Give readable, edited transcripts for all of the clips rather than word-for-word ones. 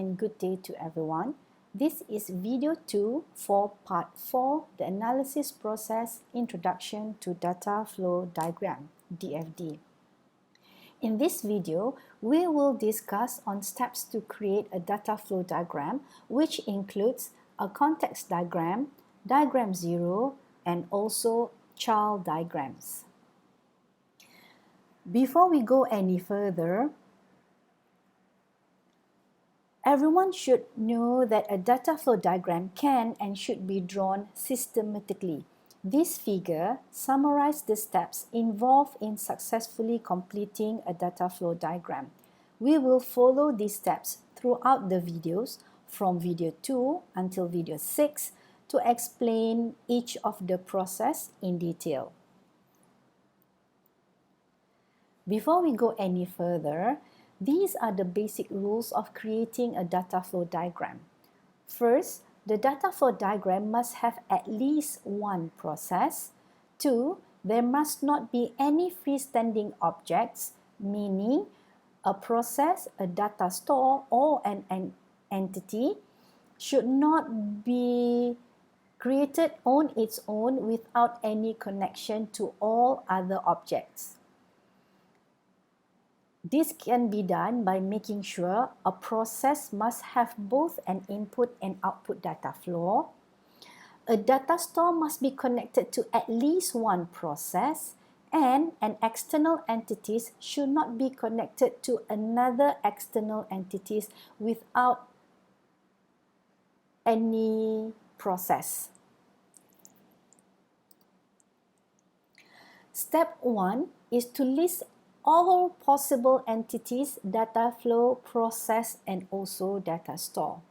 And good day to everyone. This is video 2 for part 4, the analysis process introduction to data flow diagram, DFD. In this video, we will discuss on steps to create a data flow diagram, which includes a context diagram, diagram 0, and also child diagrams. Before we go any further, everyone should know that a data flow diagram can and should be drawn systematically. This figure summarizes the steps involved in successfully completing a data flow diagram. We will follow these steps throughout the videos from video 2 until video 6 to explain each of the process in detail. Before we go any further, these are the basic rules of creating a data flow diagram. First, the data flow diagram must have at least one process. 2, there must not be any freestanding objects, meaning a process, a data store, or an entity should not be created on its own without any connection to all other objects. This can be done by making sure a process must have both an input and output data flow. A data store must be connected to at least one process, and an external entities should not be connected to another external entities without any process. Step 1 is to list all possible entities, data flow, process, and also data store.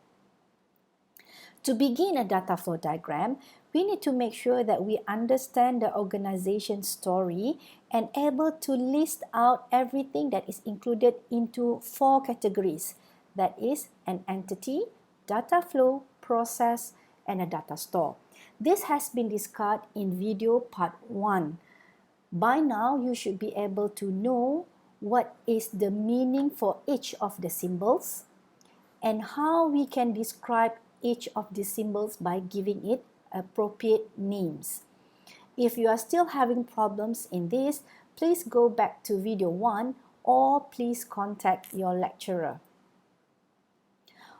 To begin a data flow diagram, we need to make sure that we understand the organization story and able to list out everything that is included into 4 categories. That is an entity, data flow, process, and a data store. This has been discussed in video part 1. By now, you should be able to know what is the meaning for each of the symbols and how we can describe each of the symbols by giving it appropriate names. If you are still having problems in this, please go back to video 1 or please contact your lecturer.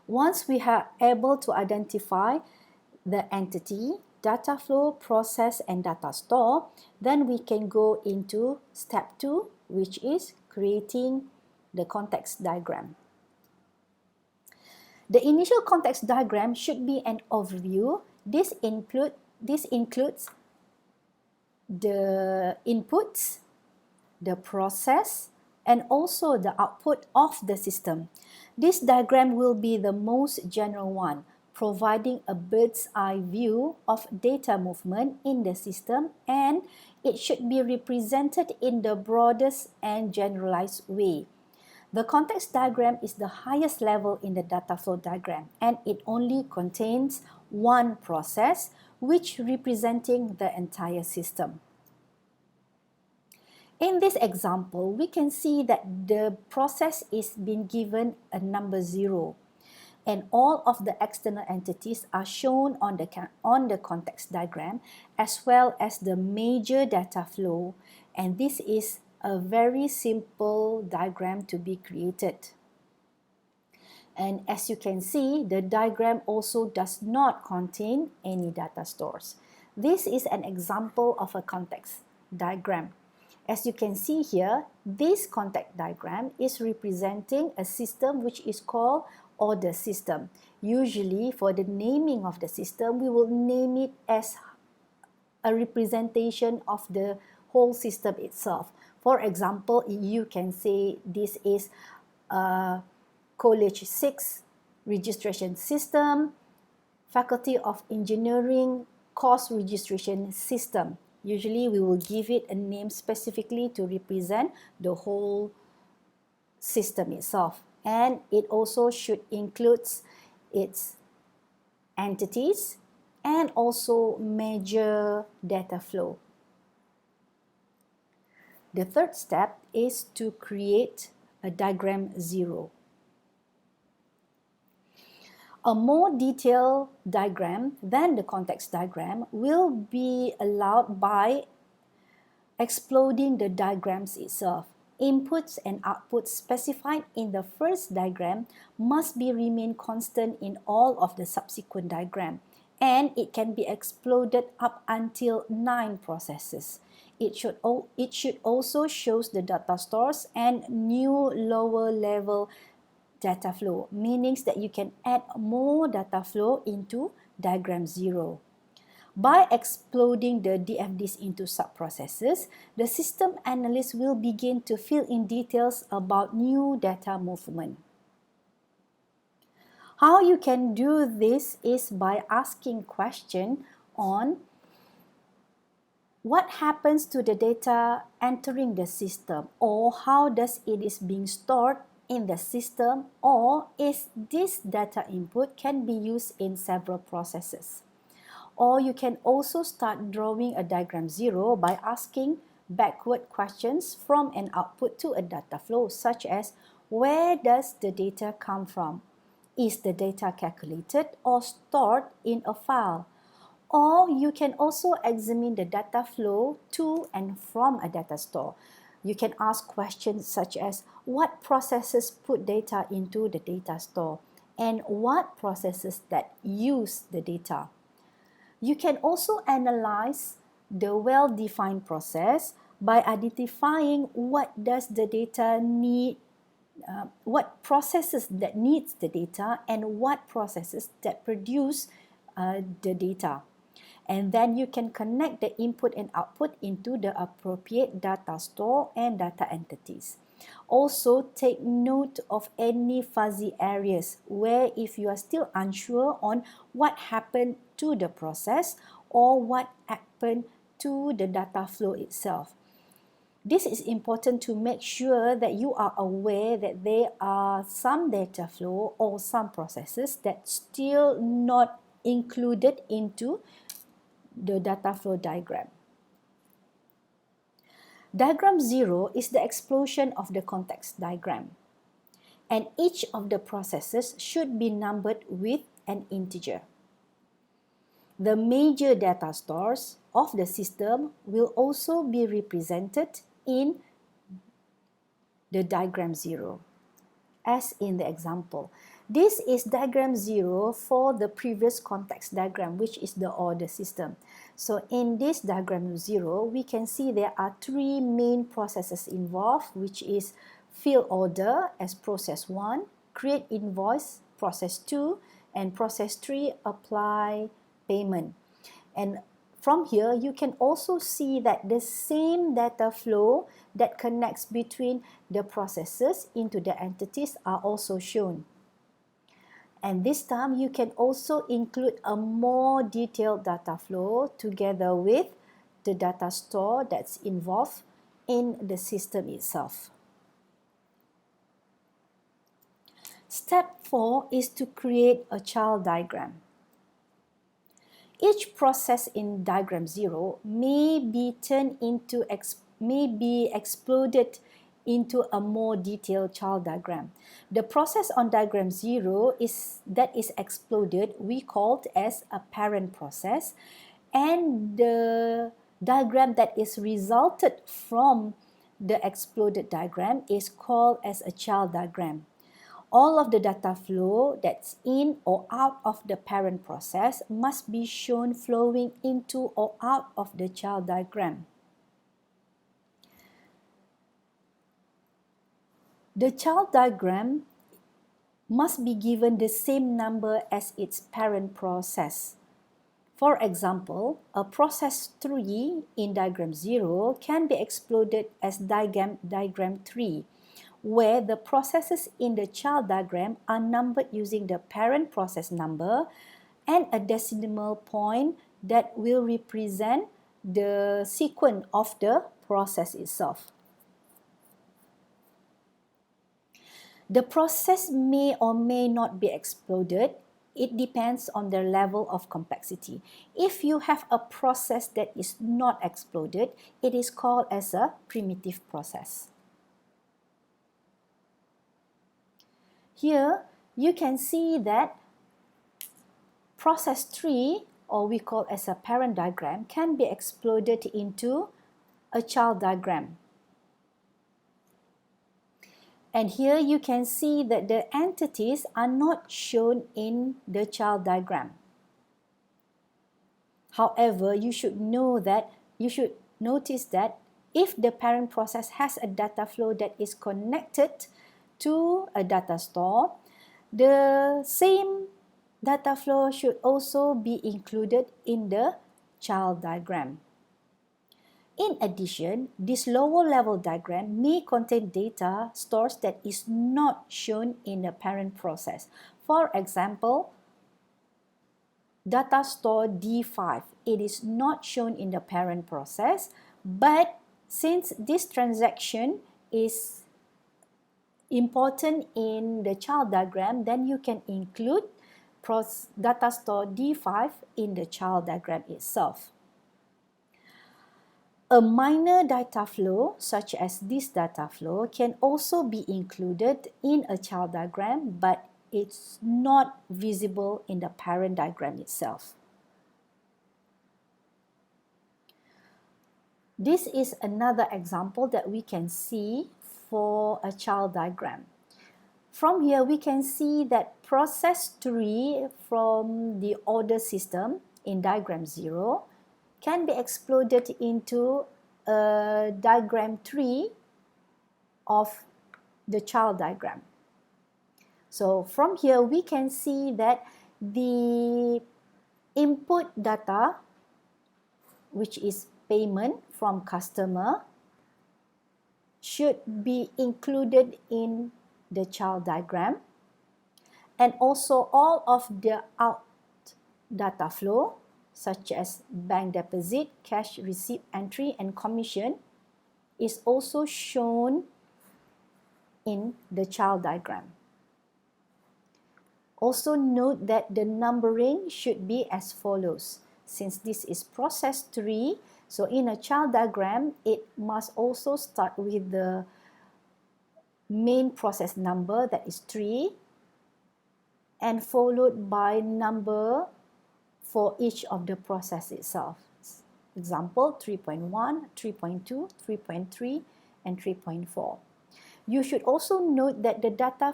Once we are able to identify the entity, data flow, process, and data store, then we can go into step 2, which is creating the context diagram. The initial context diagram should be an overview. This includes the inputs, the process, and also the output of the system. This diagram will be the most general one, providing a bird's eye view of data movement in the system, and it should be represented in the broadest and generalized way. The context diagram is the highest level in the data flow diagram, and it only contains one process, which representing the entire system. In this example, we can see that the process is being given a number 0. And all of the external entities are shown on the context diagram, as well as the major data flow, and this is a very simple diagram to be created. And as you can see, the diagram also does not contain any data stores. This is an example of a context diagram. As you can see here, this context diagram is representing a system which is called order system. Usually for the naming of the system, we will name it as a representation of the whole system itself. For example, you can say this is a College 6 registration system, Faculty of Engineering course registration system. Usually we will give it a name specifically to represent the whole system itself. And it also should include its entities and also major data flow. The third step is to create a diagram 0. A more detailed diagram than the context diagram will be allowed by exploding the diagrams itself. Inputs and outputs specified in the first diagram must be remain constant in all of the subsequent diagram, and it can be exploded up until 9 processes. It should also shows the data stores and new lower level data flow, meaning that you can add more data flow into diagram 0. By exploding the DFDs into subprocesses, the system analyst will begin to fill in details about new data movement. How you can do this is by asking question on what happens to the data entering the system, or how does it is being stored in the system, or is this data input can be used in several processes. Or you can also start drawing a diagram 0 by asking backward questions from an output to a data flow, such as where does the data come from? Is the data calculated or stored in a file? Or you can also examine the data flow to and from a data store. You can ask questions such as what processes put data into the data store and what processes that use the data. You can also analyze the well-defined process by identifying what does the data need, what processes that needs the data and what processes that produce the data. And then you can connect the input and output into the appropriate data store and data entities. Also, take note of any fuzzy areas where if you are still unsure on what happened to the process or what happened to the data flow itself. This is important to make sure that you are aware that there are some data flow or some processes that still not included into the data flow diagram. Diagram 0 is the explosion of the context diagram, and each of the processes should be numbered with an integer. The major data stores of the system will also be represented in the diagram 0, as in the example. This is diagram 0 for the previous context diagram, which is the order system. So in this diagram 0, we can see there are 3 main processes involved, which is fill order as process 1, create invoice process 2, and process 3 apply payment. And from here, you can also see that the same data flow that connects between the processes into the entities are also shown. And this time, you can also include a more detailed data flow together with the data store that's involved in the system itself. Step 4 is to create a child diagram. Each process in diagram 0 may be exploded into a more detailed child diagram. The process on diagram 0 that is exploded, we called as a parent process, and the diagram that is resulted from the exploded diagram is called as a child diagram. All of the data flow that's in or out of the parent process must be shown flowing into or out of the child diagram. The child diagram must be given the same number as its parent process. For example, a process 3 in diagram 0 can be exploded as diagram 3, where the processes in the child diagram are numbered using the parent process number and a decimal point that will represent the sequence of the process itself. The process may or may not be exploded. It depends on the level of complexity. If you have a process that is not exploded, it is called as a primitive process. Here, you can see that process 3, or we call as a parent diagram, can be exploded into a child diagram. And here you can see that the entities are not shown in the child diagram. However, you should notice that if the parent process has a data flow that is connected to a data store, the same data flow should also be included in the child diagram. In addition, this lower level diagram may contain data stores that is not shown in the parent process. For example, data store D5, it is not shown in the parent process, but since this transaction is important in the child diagram, then you can include data store D5 in the child diagram itself. A minor data flow, such as this data flow, can also be included in a child diagram, but it's not visible in the parent diagram itself. This is another example that we can see for a child diagram. From here, we can see that process 3 from the order system in diagram 0 can be exploded into a diagram 3 of the child diagram. So from here, we can see that the input data, which is payment from customer, should be included in the child diagram, and also all of the out data flow, such as bank deposit, cash receipt entry, and commission, is also shown in the child diagram. Also note that the numbering should be as follows. Since this is process 3, so in a child diagram, it must also start with the main process number, that is 3, and followed by number for each of the process itself. Example 3.1, 3.2, 3.3, and 3.4. You should also note that the data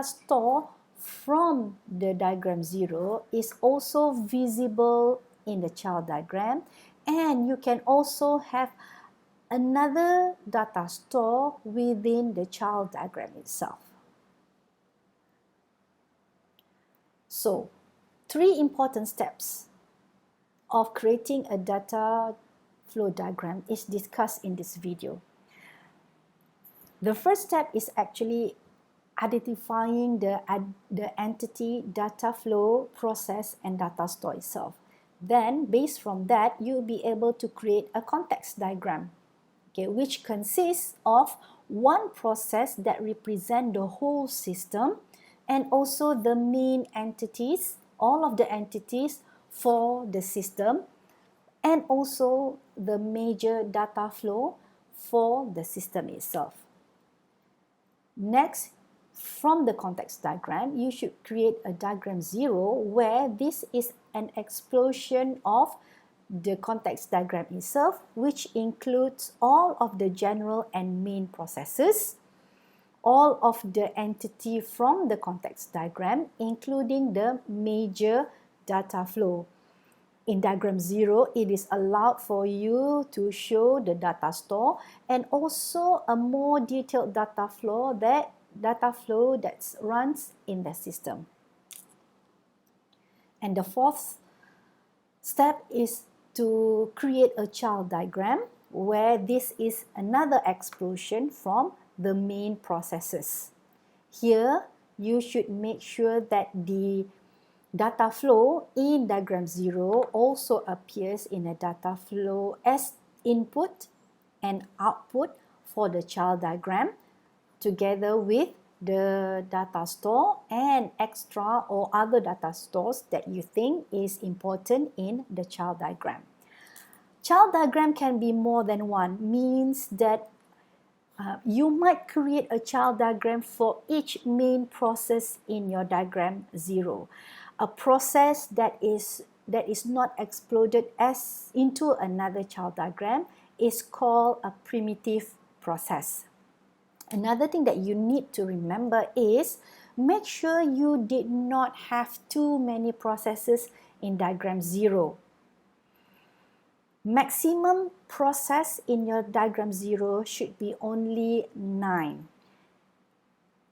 store from the diagram 0 is also visible in the child diagram, and you can also have another data store within the child diagram itself. So, 3 important steps of creating a data flow diagram is discussed in this video. The first step is actually identifying the entity, data flow, process, and data store itself. Then, based from that, you'll be able to create a context diagram, okay, which consists of one process that represents the whole system, and also the main entities, all of the entities for the system, and also the major data flow for the system itself. Next, from the context diagram, you should create a diagram 0 where this is an explosion of the context diagram itself, which includes all of the general and main processes, all of the entity from the context diagram, including the major data flow. In diagram 0, it is allowed for you to show the data store and also a more detailed data flow that runs in the system. And the fourth step is to create a child diagram where this is another explosion from the main processes. Here, you should make sure that the data flow in diagram 0 also appears in a data flow as input and output for the child diagram, together with the data store and extra or other data stores that you think is important in the child diagram. Child diagram can be more than one, means that You might create a child diagram for each main process in your diagram 0. A process that is not exploded as into another child diagram is called a primitive process. Another thing that you need to remember is make sure you did not have too many processes in diagram 0. Maximum process in your diagram 0 should be only 9.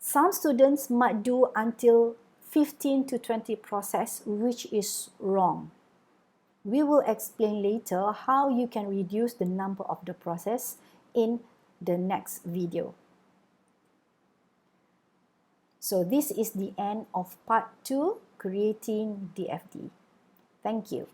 Some students might do until 15 to 20 process, which is wrong. We will explain later how you can reduce the number of the process in the next video. So this is the end of part 2, creating DFD. Thank you.